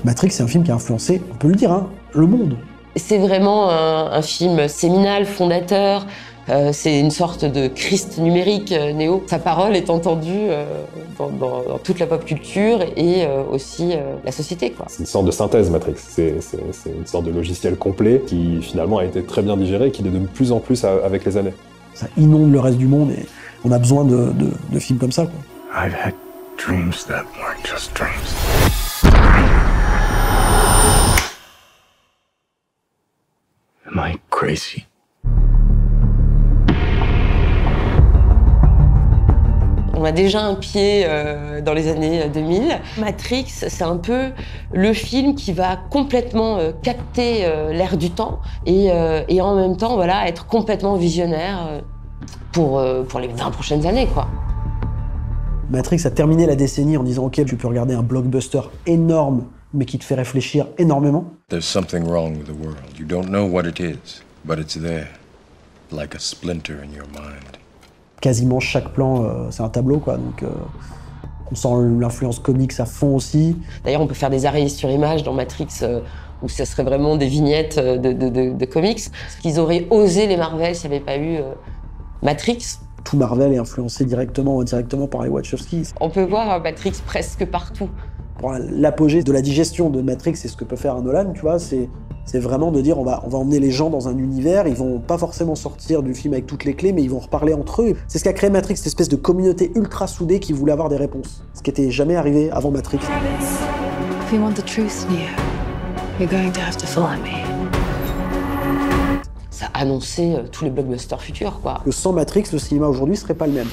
Matrix, c'est un film qui a influencé, on peut le dire, hein, le monde. C'est vraiment un film séminal, fondateur. C'est une sorte de Christ numérique, Néo. Sa parole est entendue dans toute la pop culture et aussi la société, quoi. C'est une sorte de synthèse, Matrix. C'est une sorte de logiciel complet qui finalement a été très bien digéré et qui l'est de plus en plus avec les années. Ça inonde le reste du monde et on a besoin de films comme ça, quoi. I've had dreams that weren't just dreams. Am I crazy? On a déjà un pied dans les années 2000. Matrix, c'est un peu le film qui va complètement capter l'air du temps et en même temps, voilà, être complètement visionnaire pour les 20 prochaines années, quoi. Matrix a terminé la décennie en disant « Ok, tu peux regarder un blockbuster énorme, mais qui te fait réfléchir énormément. » There's something wrong with the world. You don't know what it is, but it's there, like a splinter in your mind. Quasiment chaque plan, c'est un tableau, quoi. Donc, on sent l'influence comics à fond aussi. D'ailleurs, on peut faire des arrêts sur image dans Matrix où ce serait vraiment des vignettes de comics. Ce qu'ils auraient osé, les Marvel, s'il n'y avait pas eu Matrix. Tout Marvel est influencé directement ou indirectement par les Wachowski. On peut voir Matrix presque partout. L'apogée de la digestion de Matrix, c'est ce que peut faire un Nolan, tu vois, c'est vraiment de dire on va emmener les gens dans un univers, ils vont pas forcément sortir du film avec toutes les clés, mais ils vont reparler entre eux. C'est ce qu'a créé Matrix, cette espèce de communauté ultra soudée qui voulait avoir des réponses. Ce qui n'était jamais arrivé avant Matrix. If you want the truth, Neo, you're going to have to follow me. Ça annonçait tous les blockbusters futurs, quoi. Que sans Matrix, le cinéma aujourd'hui serait pas le même.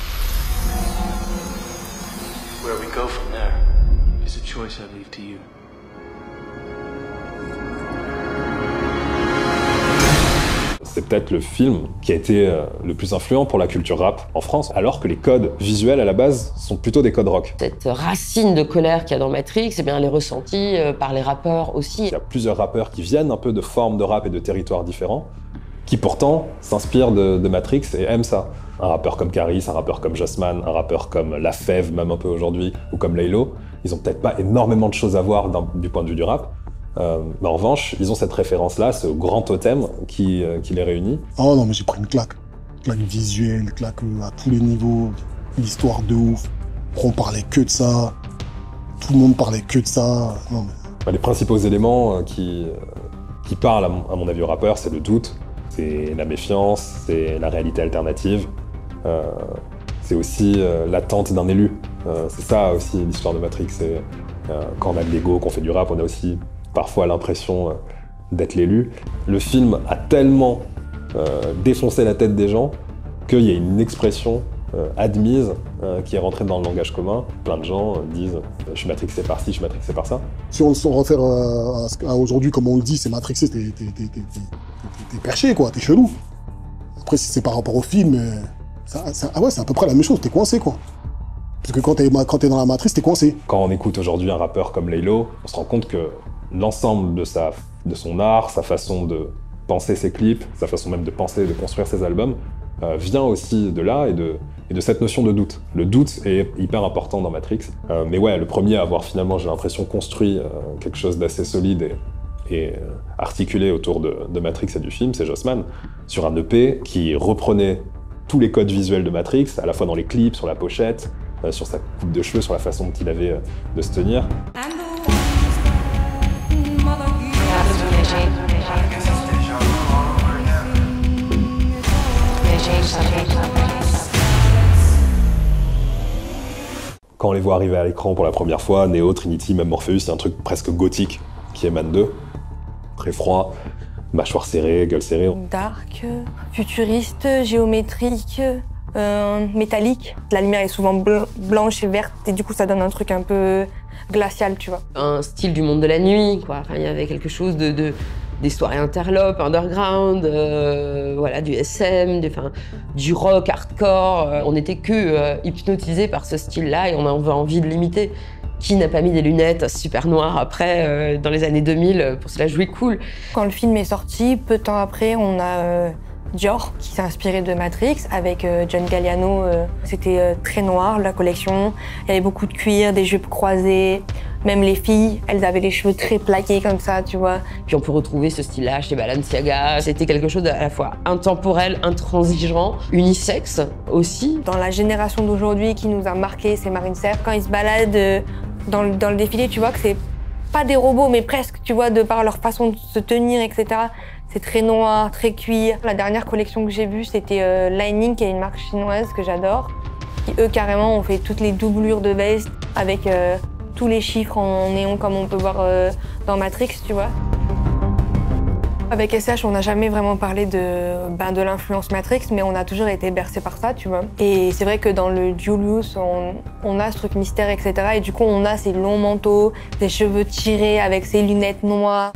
Where we go from there is a choice I leave to you. C'est peut-être le film qui a été le plus influent pour la culture rap en France, alors que les codes visuels à la base sont plutôt des codes rock. Cette racine de colère qu'il y a dans Matrix, eh bien, elle est ressentie par les rappeurs aussi. Il y a plusieurs rappeurs qui viennent un peu de formes de rap et de territoires différents, qui pourtant s'inspirent de Matrix et aiment ça. Un rappeur comme Caris, un rappeur comme Jossman, un rappeur comme La Fève, même un peu aujourd'hui, ou comme Laylo, ils ont peut-être pas énormément de choses à voir du point de vue du rap, mais en revanche, ils ont cette référence-là, ce grand totem qui les réunit. Oh non, mais j'ai pris une claque. Claque visuelle, claque à tous les niveaux, l'histoire de ouf. On parlait que de ça, tout le monde parlait que de ça. Non, mais... Les principaux éléments qui parlent, à mon avis, aux rappeurs, c'est le doute, c'est la méfiance, c'est la réalité alternative, c'est aussi l'attente d'un élu. C'est ça aussi l'histoire de Matrix. Quand on a de l'ego, qu'on fait du rap, on a aussi parfois l'impression d'être l'élu. Le film a tellement défoncé la tête des gens qu'il y a une expression admise qui est rentrée dans le langage commun. Plein de gens disent « je suis matrixé par ci, je suis matrixé par ça ». Si on s'en réfère à aujourd'hui, comme on le dit, c'est matrixé, t'es perché, quoi, t'es chelou. Après, si c'est par rapport au film, ah ouais, c'est à peu près la même chose, t'es coincé, quoi. Parce que quand t'es dans la matrice, t'es coincé. Quand on écoute aujourd'hui un rappeur comme Laylo, on se rend compte que l'ensemble de son art, sa façon de penser ses clips, sa façon même de penser, de construire ses albums, vient aussi de là et de cette notion de doute. Le doute est hyper important dans Matrix. Mais ouais, le premier à avoir finalement, j'ai l'impression, construit quelque chose d'assez solide et articulé autour de Matrix et du film, c'est Jossman, sur un EP qui reprenait tous les codes visuels de Matrix, à la fois dans les clips, sur la pochette, sur sa coupe de cheveux, sur la façon dont il avait de se tenir. Quand on les voit arriver à l'écran pour la première fois, Neo, Trinity, même Morpheus, il y a un truc presque gothique qui émane d'eux. Très froid, mâchoire serrée, gueule serrée. Dark, futuriste, géométrique, métallique. La lumière est souvent blanche et verte et du coup ça donne un truc un peu glacial, tu vois. Un style du monde de la nuit, quoi. Enfin, il y avait quelque chose des soirées interlopes, underground, voilà, du SM, du rock hardcore. On n'était que hypnotisés par ce style-là et on avait envie de l'imiter. Qui n'a pas mis des lunettes super noires après, dans les années 2000, pour se la jouer cool? Quand le film est sorti, peu de temps après, on a Dior, qui s'est inspiré de Matrix, avec John Galliano. C'était très noir, la collection. Il y avait beaucoup de cuir, des jupes croisées, Même les filles, elles avaient les cheveux très plaqués comme ça, tu vois. Puis on peut retrouver ce style-là chez Balenciaga. C'était quelque chose à la fois intemporel, intransigeant, unisexe aussi. Dans la génération d'aujourd'hui qui nous a marqué, c'est Marine Serre. Quand ils se baladent dans le défilé, tu vois que c'est pas des robots, mais presque, tu vois, de par leur façon de se tenir, etc. C'est très noir, très cuir. La dernière collection que j'ai vue, c'était Lining, qui est une marque chinoise que j'adore. Qui, eux, carrément, ont fait toutes les doublures de veste avec tous les chiffres en néon, comme on peut voir dans Matrix, tu vois. Avec SH, on n'a jamais vraiment parlé de l'influence Matrix, mais on a toujours été bercé par ça, tu vois. Et c'est vrai que dans le Julius, on a ce truc mystère, etc. Et du coup, on a ces longs manteaux, ses cheveux tirés avec ses lunettes noires.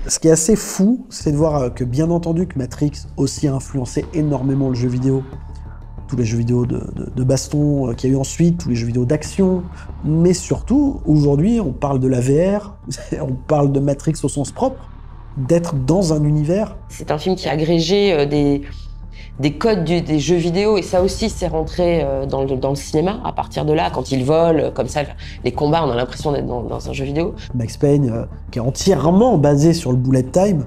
Ce qui est assez fou, c'est de voir que, bien entendu, que Matrix aussi a influencé énormément le jeu vidéo. Tous les jeux vidéo de baston qu'il y a eu ensuite, tous les jeux vidéo d'action. Mais surtout, aujourd'hui, on parle de la VR, on parle de Matrix au sens propre, d'être dans un univers. C'est un film qui a agrégé des codes des jeux vidéo, et ça aussi, c'est rentré dans le cinéma. À partir de là, quand ils volent, comme ça, les combats, on a l'impression d'être dans un jeu vidéo. Max Payne, qui est entièrement basé sur le bullet time,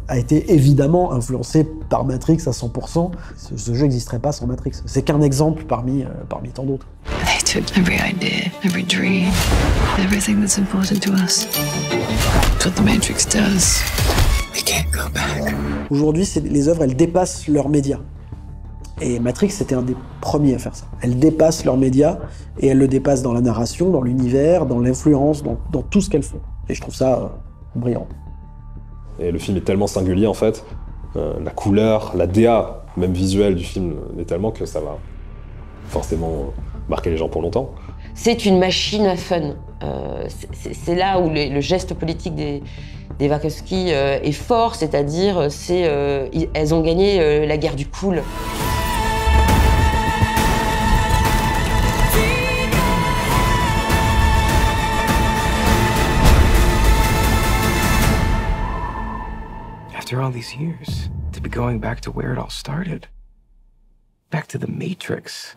a été évidemment influencé par Matrix à 100%. Ce jeu n'existerait pas sans Matrix. C'est qu'un exemple parmi tant d'autres. They took every idea, every dream, everything that's important to us. That's what the Matrix does. We can't go back. Aujourd'hui, les œuvres, elles dépassent leurs médias. Et Matrix, c'était un des premiers à faire ça. Elles dépassent leurs médias, et elles le dépassent dans la narration, dans l'univers, dans l'influence, dans tout ce qu'elles font. Et je trouve ça brillant. Et le film est tellement singulier, en fait. La couleur, la DA, même visuelle du film, est tellement que ça va forcément marquer les gens pour longtemps. C'est une machine à fun. C'est là où le geste politique des Wachowski est fort, c'est-à-dire elles ont gagné la guerre du cool. After all these years, to be going back to where it all started. Back to the Matrix.